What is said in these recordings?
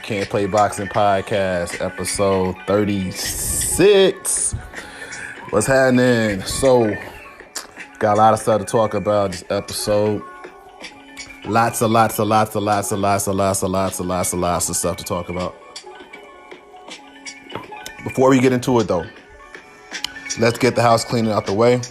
Can't Play Boxing Podcast, episode 36. What's happening? So, got a lot of stuff to talk about this episode. Lots of stuff to talk about. Before we get into it, though, let's get the house cleaning out the way.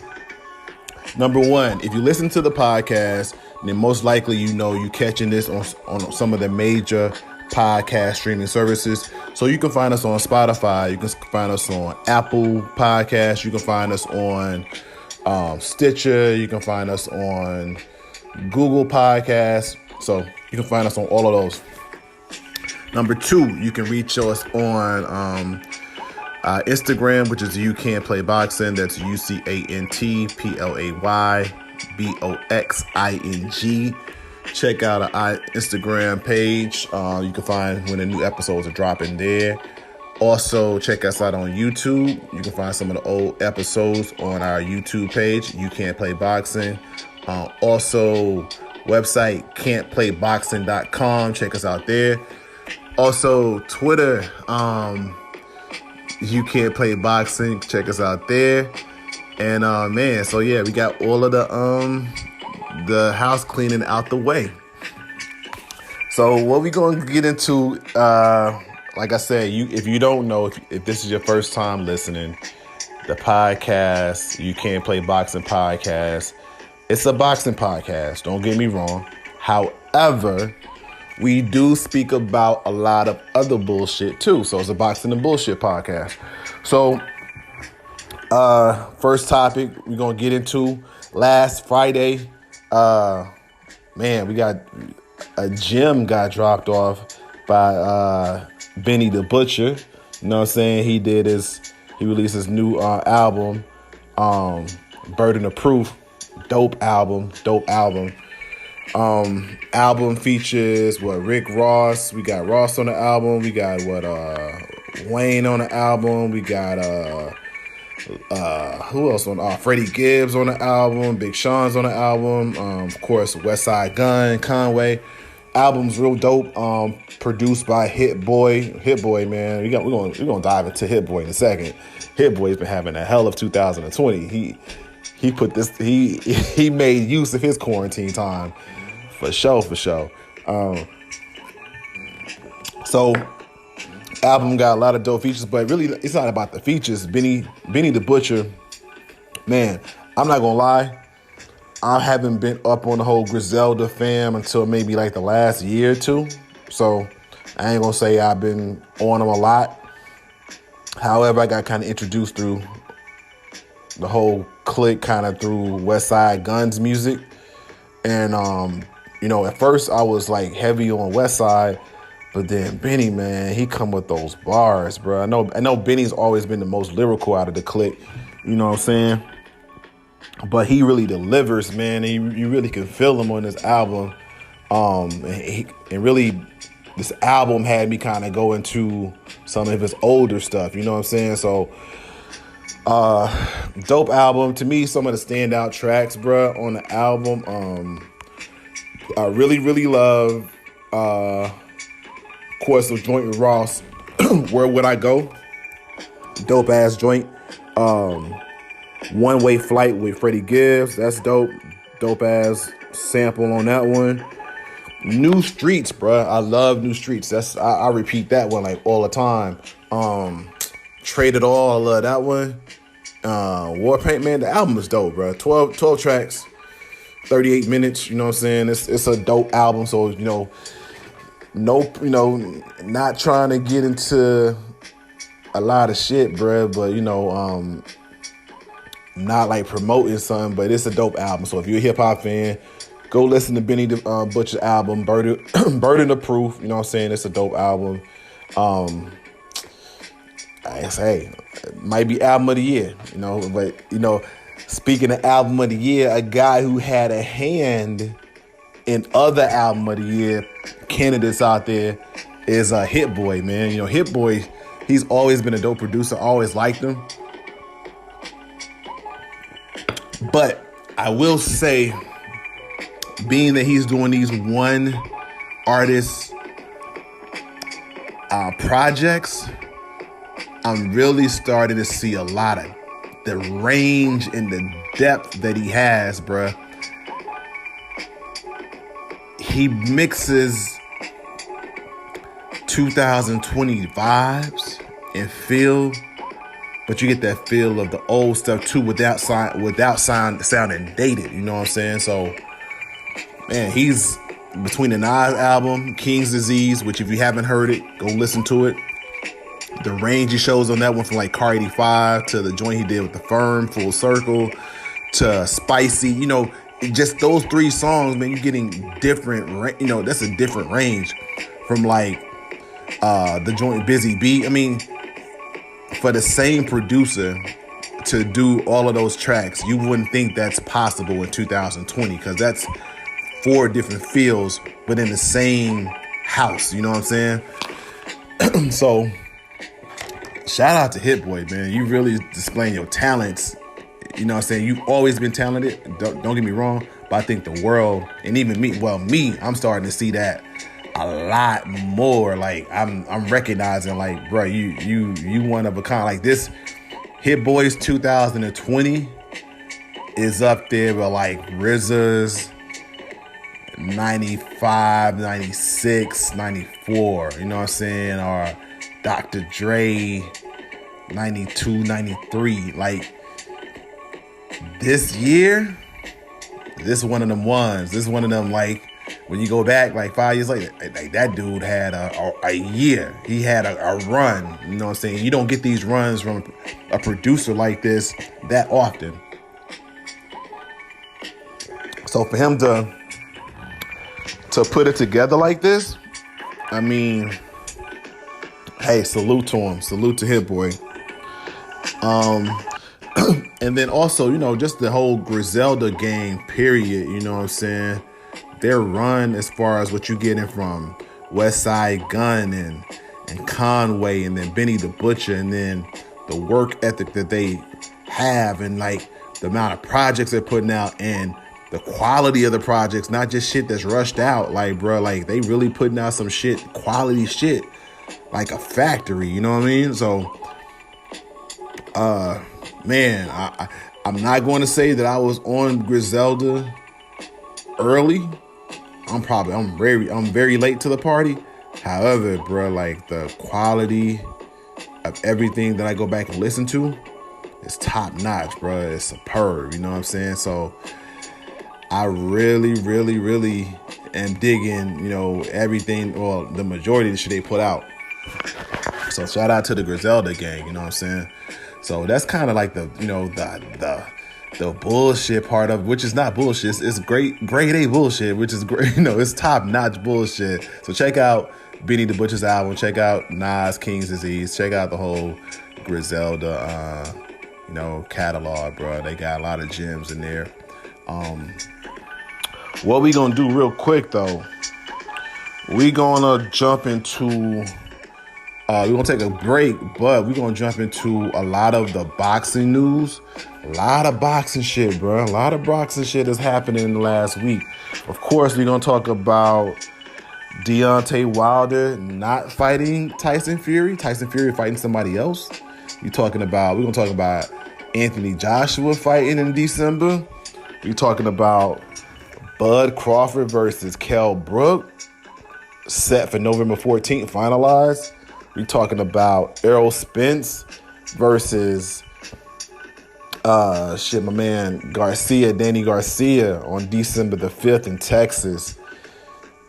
Number one, if you listen to the podcast, then most likely you catching this on some of the major podcast streaming services. So you can find us on Spotify, you can find us on Apple Podcasts, you can find us on Stitcher, you can find us on Google Podcasts. So you can find us on all of those. Number two, you can reach us on Instagram, which is You Can't Play Boxing. That's UCANTPLAYBOXING. Check out our Instagram page. You can find when the new episodes are dropping there. Also, check us out on YouTube. You can find some of the old episodes on our YouTube page, You Can't Play Boxing. Also, website can'tplayboxing.com. Check us out there. Also, Twitter, You Can't Play Boxing. Check us out there. And so yeah, we got all of the house cleaning out the way. So what we gonna get into? Like I said, if you don't know, if this is your first time listening, the podcast, You Can't Play Boxing Podcast, it's a boxing podcast. Don't get me wrong. However, we do speak about a lot of other bullshit too. So it's a boxing and bullshit podcast. So first topic we're going to get into. Last Friday, we got a gem got dropped off by Benny the Butcher. You know what I'm saying? He released his new album, Burden of Proof. Dope album. Album features Rick Ross. We got Ross on the album. We got Wayne on the album. We got who else on? Freddie Gibbs on the album. Big Sean's on the album. Of course, Westside Gunn, Conway. Album's real dope. Produced by Hit Boy. Hit Boy, man. We're gonna dive into Hit Boy in a second. Hit Boy's been having a hell of 2020. He put this. He made use of his quarantine time. For sure. So, album got a lot of dope features, but really, it's not about the features. Benny the Butcher, man, I'm not gonna lie, I haven't been up on the whole Griselda fam until maybe like the last year or two. So, I ain't gonna say I've been on them a lot. However, I got kind of introduced through the whole clique, kind of through Westside Gunn's music. And, at first I was like heavy on Westside, but then Benny, man, he come with those bars, bro. I know Benny's always been the most lyrical out of the clique, you know what I'm saying? But he really delivers, man. And you really can feel him on this album. And really, this album had me kind of go into some of his older stuff, you know what I'm saying? So, dope album. To me, some of the standout tracks, bro, on the album. I really, really love, of course, the joint with Ross, Where Would I Go? Dope ass joint. One Way Flight with Freddie Gibbs. That's dope. Dope ass sample on that one. New Streets, bro. I love New Streets. I repeat that one like all the time. Trade It All. I love that one. Warpaint, man, the album is dope, bro. 12 tracks, 38 minutes, you know what I'm saying? It's a dope album, so, not trying to get into a lot of shit, bro, but, not like promoting something, but it's a dope album. So if you're a hip-hop fan, go listen to Benny the Butcher album, Burden of Proof, you know what I'm saying? It's a dope album. I say, it might be album of the year, but, speaking of album of the year, a guy who had a hand in other album of the year candidates out there is Hit Boy, man. Hit Boy, he's always been a dope producer, always liked him. But I will say, being that he's doing these one artist projects, I'm really starting to see a lot of the range and the depth that he has, bruh. He mixes 2020 vibes and feel, but you get that feel of the old stuff too without sounding dated. You know what I'm saying? So, man, he's between the Nas album, King's Disease, which if you haven't heard it, go listen to it. The range he shows on that one, from like Car 85 to the joint he did with The Firm, Full Circle, to Spicy, you know, just those 3 songs, man, you're getting different, you know, that's a different range from like the joint Busy Bee. I mean, for the same producer to do all of those tracks, you wouldn't think that's possible in 2020, because that's 4 different feels within the same house, you know what I'm saying? So, shout out to Hit Boy, man. You really displaying your talents. You know what I'm saying? You've always been talented. Don't get me wrong. But I think the world, and even me, I'm starting to see that a lot more. Like, I'm recognizing, like, bro, you one of a kind. Like, this Hit Boys 2020 is up there with, like, RZA's 95, 96, 94. You know what I'm saying? Or Dr. Dre 92, 93. Like, this year, this is one of them ones. This is one of them, like, when you go back like 5 years later, like, that dude had a year. He had a run. You know what I'm saying? You don't get these runs from a producer like this that often. So for him to put it together like this, I mean, hey, salute to him. Salute to Hit Boy. And then also, you know, just the whole Griselda gang, period, you know what I'm saying? Their run as far as what you getting from Westside Gunn and Conway, and then Benny the Butcher, and then the work ethic that they have, and like the amount of projects they're putting out, and the quality of the projects, not just shit that's rushed out. Like, bro, like, they really putting out some shit, quality shit, like a factory, you know what I mean? So, man, I'm not going to say that I was on Griselda early. I'm very late to the party. However, bro, like, the quality of everything that I go back and listen to is top notch, bro. It's superb, you know what I'm saying? So I really, really, really am digging, you know, everything, well, the majority of the shit they put out. So shout out to the Griselda gang, you know what I'm saying? So that's kind of like the, you know, the bullshit part of, which is not bullshit. It's grade A bullshit, which is great. You know, it's top notch bullshit. So check out Benny the Butcher's album. Check out Nas King's Disease. Check out the whole Griselda, you know, catalog, bro. They got a lot of gems in there. What we gonna do real quick though? We gonna jump into. We're going to take a break, but we're going to jump into a lot of the boxing news. A lot of boxing shit, bro. A lot of boxing shit is happening in the last week. Of course, we're going to talk about Deontay Wilder not fighting Tyson Fury. Tyson Fury fighting somebody else. We're going to talk about Anthony Joshua fighting in December. We're talking about Bud Crawford versus Kell Brook, set for November 14th, finalized. We're talking about Errol Spence versus my man Danny Garcia on December the 5th in Texas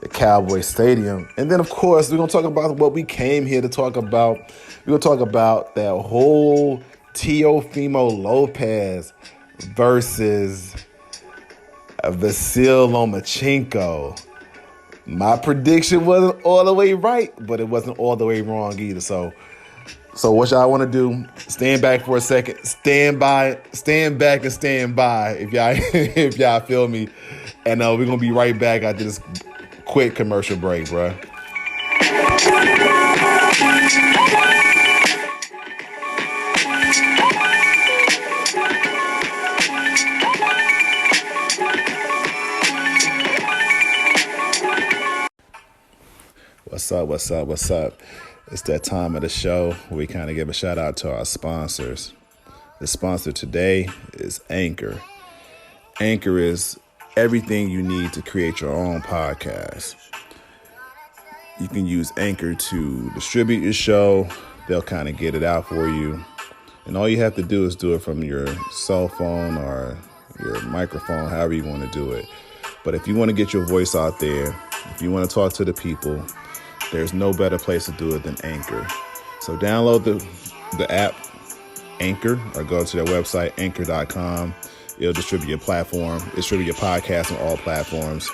at Cowboy Stadium. And then, of course, we're going to talk about what we came here to talk about. We're going to talk about that whole Teofimo Lopez versus Vasyl Lomachenko. My prediction wasn't all the way right, but it wasn't all the way wrong either. So what y'all want to do? Stand back for a second. Stand back and stand by if y'all feel me. And we're gonna be right back after this quick commercial break, bro. What's up? It's that time of the show where we kind of give a shout out to our sponsors. The sponsor today is Anchor. Anchor is everything you need to create your own podcast. You can use Anchor to distribute your show. They'll kind of get it out for you. And all you have to do is do it from your cell phone or your microphone, however you want to do it. But if you want to get your voice out there, if you want to talk to the people, there's no better place to do it than Anchor. So download the app, Anchor, or go to their website, anchor.com. It'll distribute your podcast on all platforms.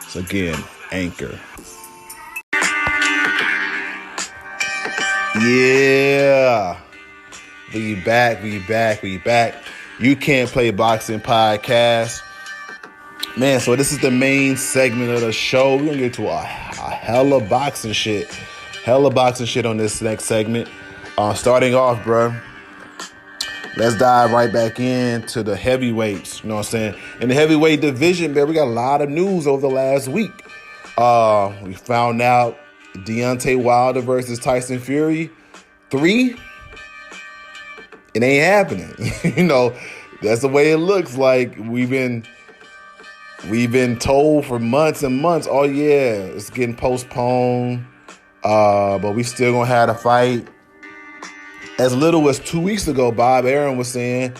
So again, Anchor. Yeah. We back. You Can't Play Boxing podcast. Man, so this is the main segment of the show. We're going to get to a hella boxing shit on this next segment. Starting off, bro, let's dive right back into the heavyweights. You know what I'm saying? In the heavyweight division, man, we got a lot of news over the last week. We found out Deontay Wilder versus Tyson Fury 3. It ain't happening. That's the way it looks like. We've been told for months and months, oh yeah, it's getting postponed. But we still gonna have the fight. As little as 2 weeks ago, Bob Arum was saying,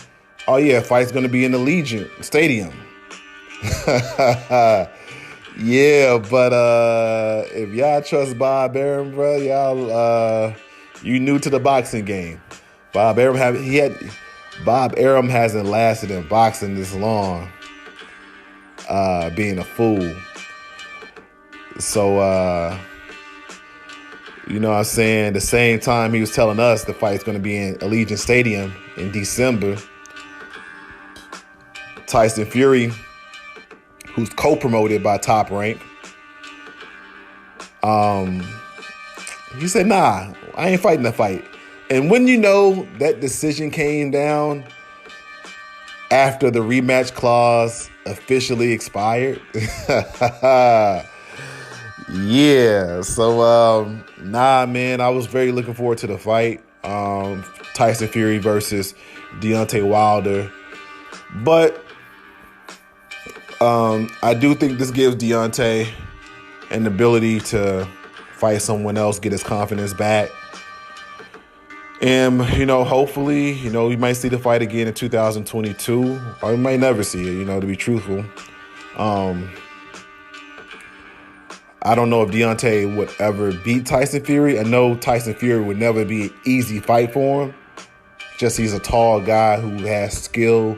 oh yeah, fight's gonna be in the Legion Stadium. Yeah, but if y'all trust Bob Arum, bro, y'all you new to the boxing game. Bob Arum hasn't lasted in boxing this long, being a fool. So you know what I'm saying? The same time he was telling us the fight's going to be in Allegiant Stadium in December, Tyson Fury, who's co-promoted by Top Rank, he said, nah, I ain't fighting the fight. And when you know that decision came down after the rematch clause officially expired, yeah, so nah, man, I was very looking forward to the fight. Tyson Fury versus Deontay Wilder. But I do think this gives Deontay an ability to fight someone else, get his confidence back. And, hopefully, we might see the fight again in 2022, or we might never see it, to be truthful. I don't know if Deontay would ever beat Tyson Fury. I know Tyson Fury would never be an easy fight for him. Just he's a tall guy who has skill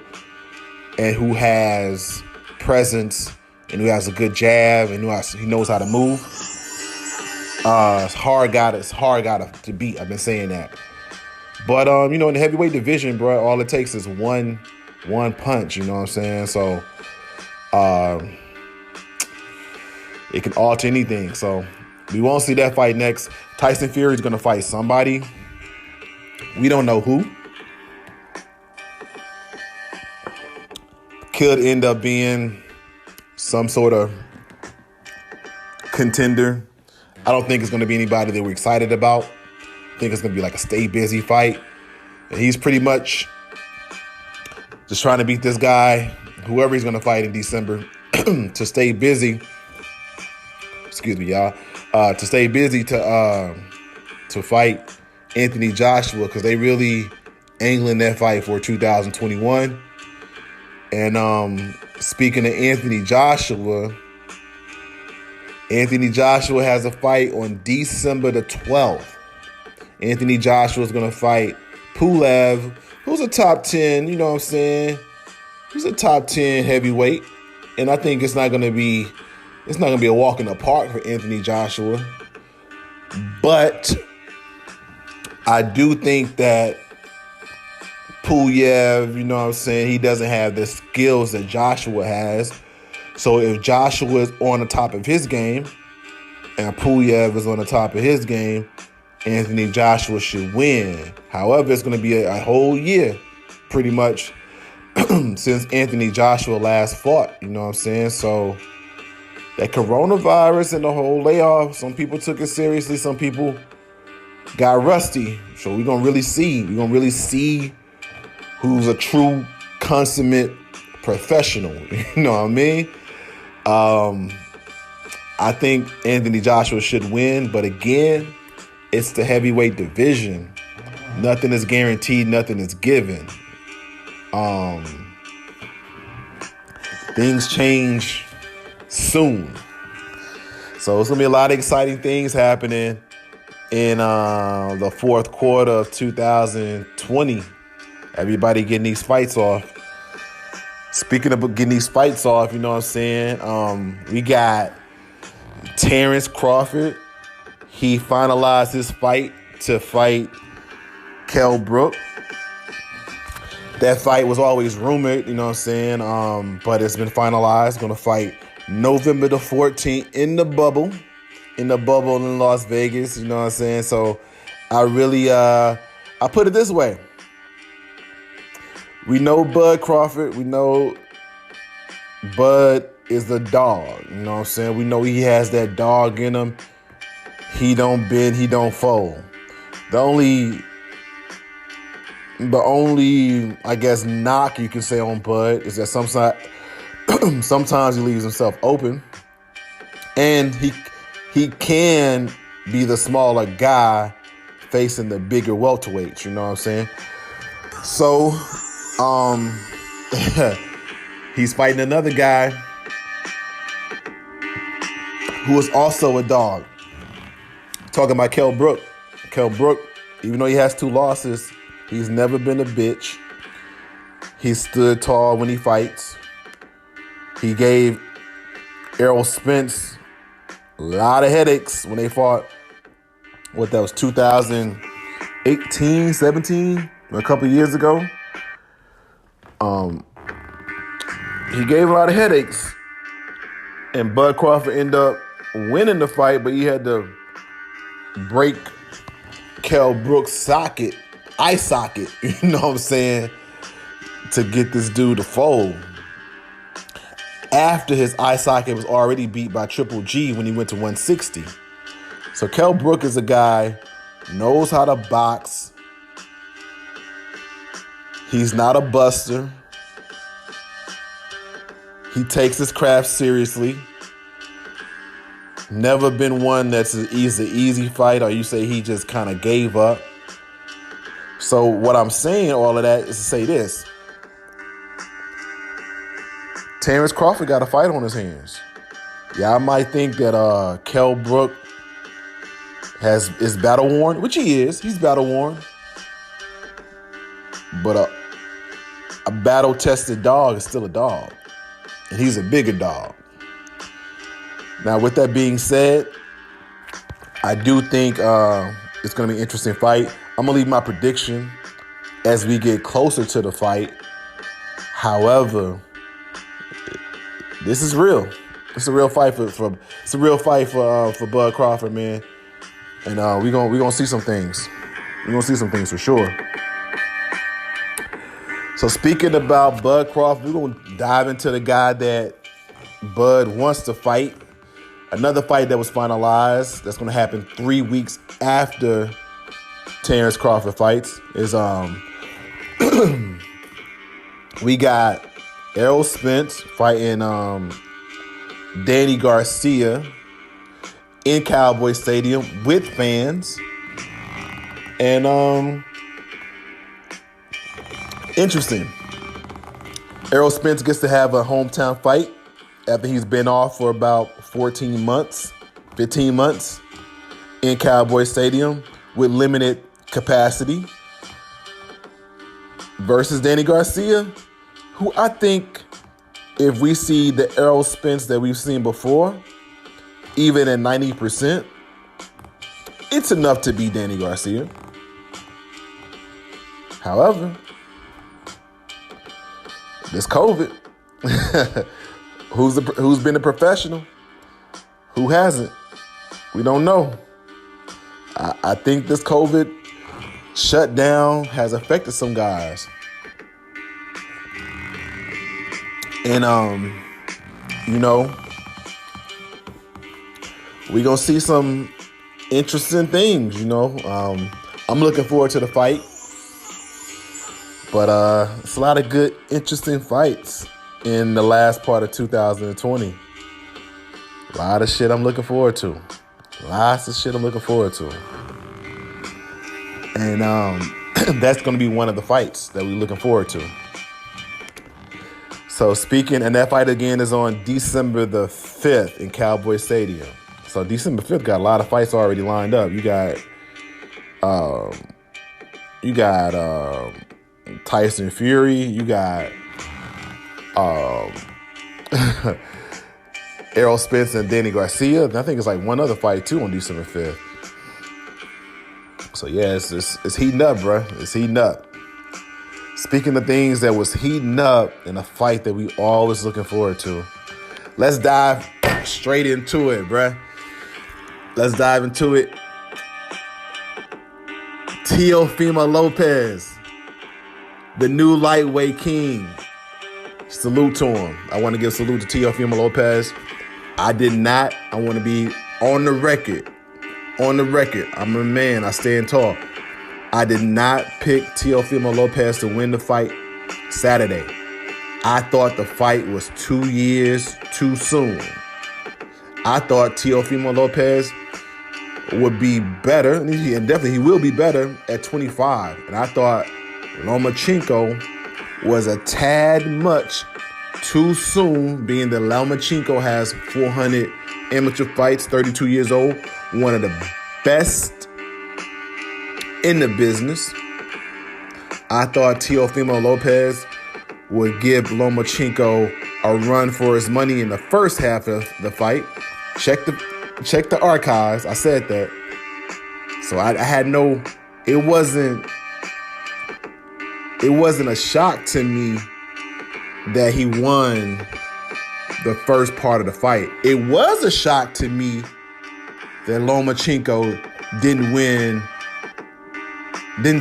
and who has presence and who has a good jab and he knows how to move. It's hard guy to beat. I've been saying that. But, in the heavyweight division, bro, all it takes is one punch, you know what I'm saying? So, it can alter anything. So, we won't see that fight next. Tyson Fury is going to fight somebody. We don't know who. Could end up being some sort of contender. I don't think it's going to be anybody that we're excited about. I think it's going to be like a stay busy fight. And he's pretty much just trying to beat this guy, whoever he's going to fight in December, to stay busy. Excuse me, y'all. To stay busy to fight Anthony Joshua, because they really angling that fight for 2021. And speaking of Anthony Joshua has a fight on December the 12th. Anthony Joshua is going to fight Pulev, who's a top 10, you know what I'm saying? He's a top 10 heavyweight. And I think it's not going to be a walk in the park for Anthony Joshua. But I do think that Pulev, you know what I'm saying, he doesn't have the skills that Joshua has. So if Joshua is on the top of his game and Pulev is on the top of his game, Anthony Joshua should win. However, it's going to be a whole year, pretty much, since Anthony Joshua last fought. You know what I'm saying? So that coronavirus and the whole layoff, some people took it seriously. Some people got rusty. So we're gonna really see. We're gonna really see who's a true consummate professional. You know what I mean? I think Anthony Joshua should win, but again, it's the heavyweight division. Nothing is guaranteed, nothing is given. Things change soon. So it's gonna be a lot of exciting things happening in the fourth quarter of 2020. Everybody getting these fights off. Speaking of getting these fights off, you know what I'm saying? We got Terrence Crawford. He finalized his fight to fight Kell Brook. That fight was always rumored, you know what I'm saying? But it's been finalized. Going to fight November the 14th in the bubble in Las Vegas, you know what I'm saying? So I really, I put it this way. We know Bud Crawford. We know Bud is the dog, you know what I'm saying? We know he has that dog in him. He don't bend, he don't fold. The only, I guess, knock you can say on Bud is that sometimes he leaves himself open. And he can be the smaller guy facing the bigger welterweights, you know what I'm saying? So, he's fighting another guy who is also a dog. Talking about Kell Brook. Kell Brook, even though he has 2 losses, he's never been a bitch. He stood tall when he fights. He gave Errol Spence a lot of headaches when they fought. What, that was 2018, 17, a couple of years ago. He gave a lot of headaches. And Bud Crawford ended up winning the fight, but he had to break Kell Brook's eye socket, you know what I'm saying, to get this dude to fold. After his eye socket was already beat by Triple G when he went to 160. So Kell Brook is a guy, knows how to box. He's not a buster. He takes his craft seriously. Never been one that's an easy fight, or you say he just kind of gave up. So what I'm saying, all of that, is to say this. Terrence Crawford got a fight on his hands. Yeah, I might think that Kell Brook is battle worn, which he is. He's battle worn. But a battle tested dog is still a dog. And he's a bigger dog. Now, with that being said, I do think it's going to be an interesting fight. I'm going to leave my prediction as we get closer to the fight. However, this is real. It's a real fight for Bud Crawford, man. And we're gonna see some things. We're gonna see some things for sure. So speaking about Bud Crawford, we're gonna dive into the guy that Bud wants to fight. Another fight that was finalized that's gonna happen 3 weeks after Terrence Crawford fights is we got Errol Spence fighting Danny Garcia in Cowboy Stadium with fans. And interesting. Errol Spence gets to have a hometown fight after he's been off for about 15 months in Cowboy Stadium with limited capacity versus Danny Garcia, who I think if we see the Errol Spence that we've seen before, even at 90%, it's enough to beat Danny Garcia. However, this COVID, who's been a professional, who hasn't, we don't know. I think this COVID shutdown has affected some guys. And, we're going to see some interesting things, I'm looking forward to the fight. But it's a lot of good, interesting fights in the last part of 2020. A lot of shit I'm looking forward to. Lots of shit I'm looking forward to. And that's going to be one of the fights that we're looking forward to. So and that fight again is on December the 5th in Cowboy Stadium. So December 5th got a lot of fights already lined up. You got Tyson Fury. You got Errol Spence and Danny Garcia. And I think it's like one other fight too on December 5th. So yeah, it's heating up, bro. It's heating up. Speaking of things that was heating up in a fight that we always looking forward to, let's dive straight into it, bruh. Let's dive into it. Teofimo Lopez, the new lightweight king. Salute to him. I want to give salute to Teofimo Lopez. I want to be on the record. I'm a man. I stand tall. I did not pick Teofimo Lopez to win the fight Saturday. I thought the fight was 2 years too soon. I thought Teofimo Lopez would be better, and definitely he will be better at 25. And I thought Lomachenko was a tad much too soon, being that Lomachenko has 400 amateur fights, 32 years old, one of the best in the business. I thought Teofimo Lopez would give Lomachenko a run for his money in the first half of the fight. Check the archives. I said that. So I had it wasn't a shock to me that he won the first part of the fight. It was a shock to me that Lomachenko didn't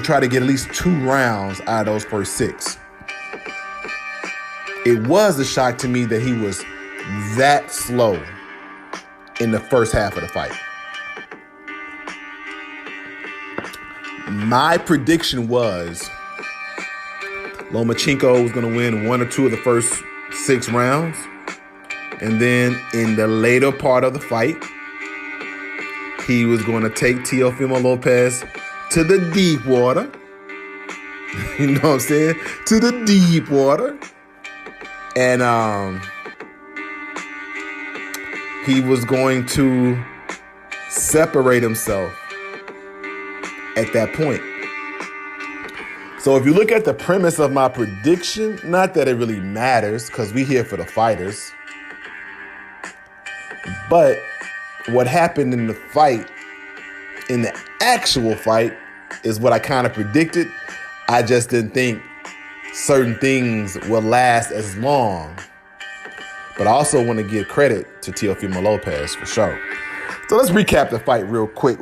try to get at least 2 rounds out of those first 6. It was a shock to me that he was that slow in the first half of the fight. My prediction was Lomachenko was going to win 1 or 2 of the first 6 rounds. And then in the later part of the fight, he was going to take Teofimo Lopez to the deep water. You know what I'm saying? To the deep water. And he was going to separate himself at that point. So if you look at the premise of my prediction, not that it really matters because we're here for the fighters. But what happened in the fight, in the actual fight, is what I kind of predicted. I just didn't think certain things will last as long. But I also want to give credit to Teofimo Lopez for sure. So let's recap the fight real quick.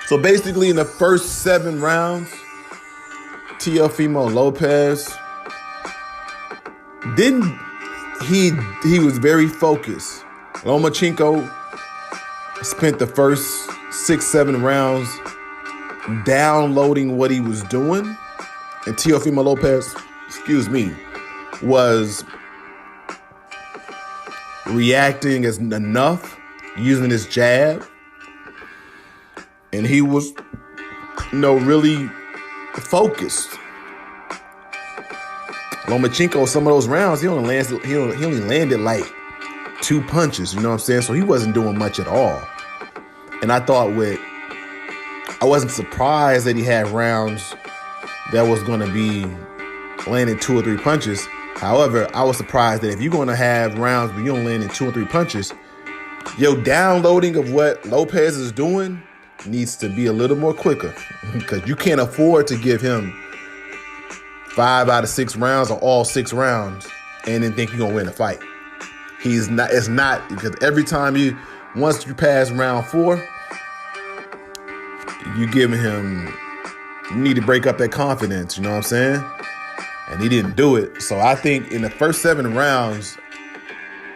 So basically in the first 7 rounds, Teofimo Lopez he was very focused. Lomachenko spent the first 6-7 rounds downloading what he was doing, and Teofimo Lopez, was reacting as enough, using his jab, and he was, really focused. Lomachenko, some of those rounds, he only landed like 2 punches, you know what I'm saying? So he wasn't doing much at all. And I wasn't surprised that he had rounds that was going to be landing 2 or 3 punches. However, I was surprised that if you're going to have rounds where you don't land in 2 or 3 punches, your downloading of what Lopez is doing needs to be a little more quicker, because you can't afford to give him 5 out of 6 rounds or all 6 rounds and then think you're going to win the fight. It's not, because every time once you pass round 4, you need to break up that confidence, you know what I'm saying? And he didn't do it. So I think in the first 7 rounds,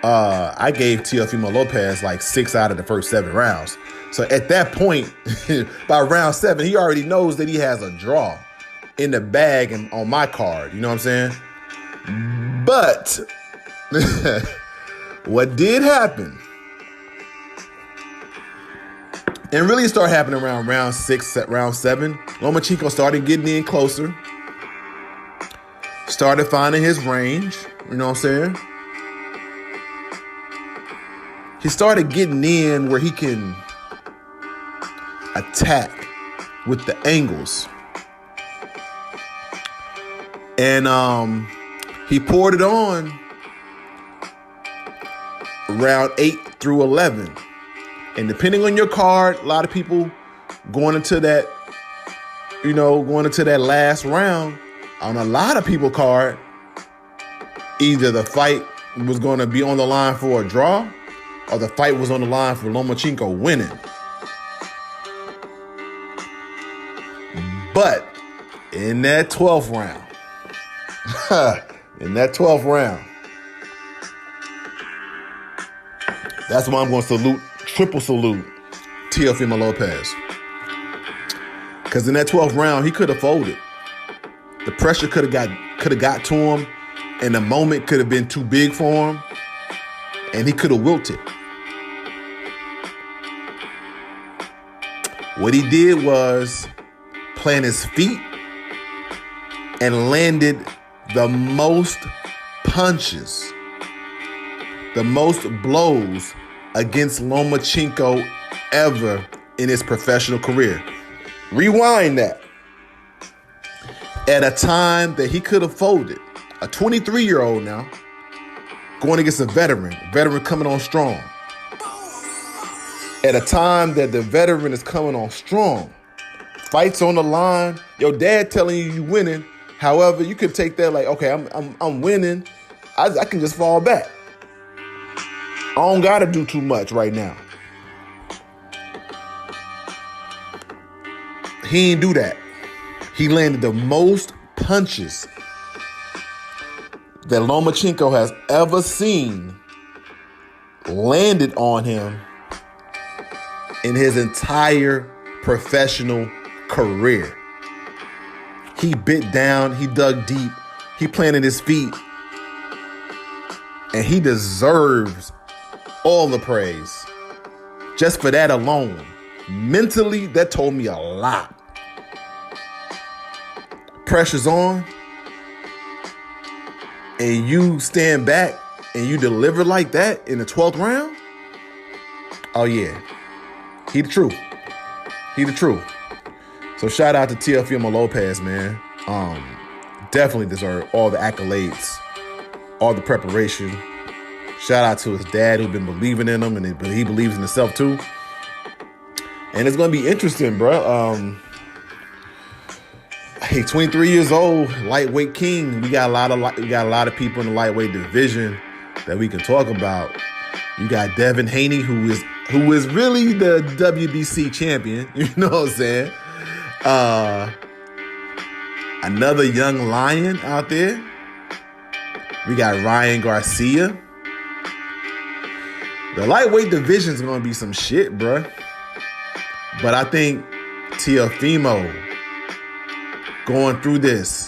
I gave Teofimo Lopez like 6 out of the first 7 rounds. So at that point, by round 7, he already knows that he has a draw in the bag and on my card. You know what I'm saying? But what did happen, and really started happening around round 6, round 7, Lomachenko started getting in closer, started finding his range. You know what I'm saying? He started getting in where he can attack with the angles. And he poured it on round 8 through 11. And depending on your card, a lot of people going into that last round, on a lot of people card, either the fight was going to be on the line for a draw or the fight was on the line for Lomachenko winning. But in that 12th round, that's why I'm going to triple salute Teofimo Lopez. Because in that 12th round, he could have folded. The pressure could have got to him, and the moment could have been too big for him, and he could have wilted. What he did was plant his feet and landed the most punches, the most blows against Lomachenko ever in his professional career. Rewind that. At a time that he could have folded, a 23-year-old now, going against a veteran coming on strong. At a time that the veteran is coming on strong, fights on the line, your dad telling you winning. However, you could take that like, okay, I'm winning. I can just fall back. I don't got to do too much right now. He didn't do that. He landed the most punches that Lomachenko has ever seen landed on him in his entire professional career. He bit down, he dug deep, he planted his feet, and he deserves all the praise. Just for that alone. Mentally, that told me a lot. Pressure's on, and you stand back and you deliver like that in the 12th round? Oh yeah, he the truth. He the truth. So shout out to Teofimo Lopez, man. Definitely deserve all the accolades, all the preparation. Shout out to his dad who's been believing in him, and he believes in himself too. And it's gonna be interesting, bro. Hey, 23 years old, lightweight king. We got a lot of people in the lightweight division that we can talk about. You got Devin Haney, who is really the WBC champion. You know what I'm saying? Another young lion out there. We got Ryan Garcia. The lightweight division is going to be some shit, bruh. But I think Teofimo going through this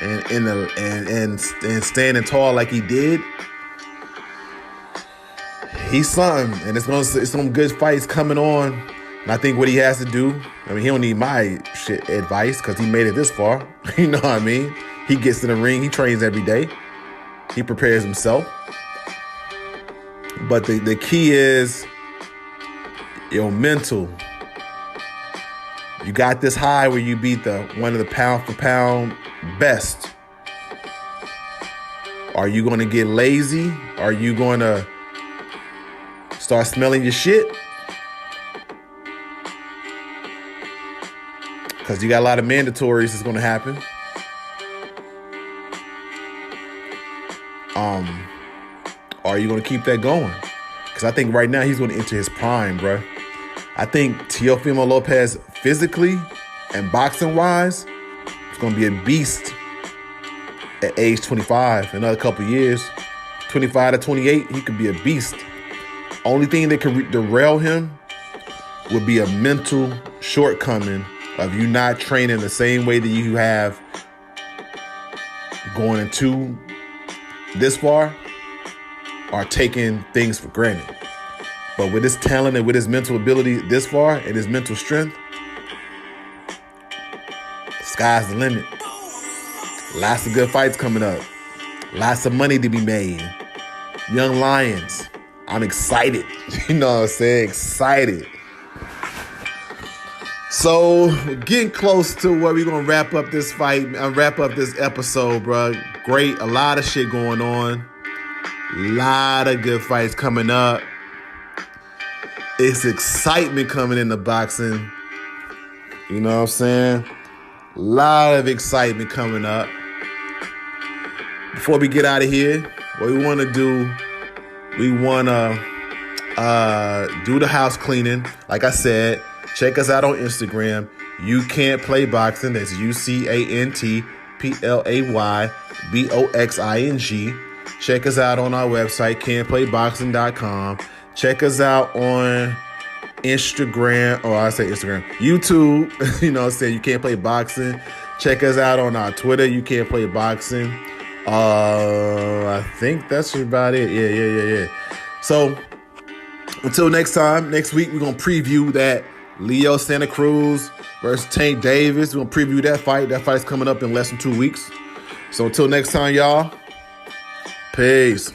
and standing tall like he did, he's something. And it's some good fights coming on. And I think what he has to do, I mean, he don't need my shit advice because he made it this far. You know what I mean? He gets in the ring. He trains every day. He prepares himself. But the key is your mental. You got this high where you beat one of the pound for pound best. Are you going to get lazy? Are you going to start smelling your shit? Because you got a lot of mandatories that's going to happen. Are you going to keep that going? Because I think right now he's going to enter his prime, bro. I think Teofimo Lopez physically and boxing-wise is going to be a beast at age 25. In another couple of years, 25 to 28, he could be a beast. Only thing that could derail him would be a mental shortcoming of you not training the same way that you have going into this far, or taking things for granted. But with his talent and with his mental ability this far and his mental strength, sky's the limit. Lots of good fights coming up. Lots of money to be made. Young Lions. I'm excited. You know what I'm saying? Excited. So, we're getting close to where we're going to wrap up this fight, wrap up this episode, bro. Great. A lot of shit going on. A lot of good fights coming up. It's excitement coming into boxing. You know what I'm saying? A lot of excitement coming up. Before we get out of here, what we want to do, we want to do the house cleaning. Like I said, check us out on Instagram. You Can't Play Boxing. That's UCANTPLAYBOXING. Check us out on our website, can'tplayboxing.com. Check us out on Instagram, YouTube. You know what I'm saying? You Can't Play Boxing. Check us out on our Twitter, You Can't Play Boxing. I think that's about it. Yeah. So, until next time, next week, we're going to preview that Leo Santa Cruz versus Tank Davis. We're going to preview that fight. That fight's coming up in less than 2 weeks. So, until next time, y'all, peace.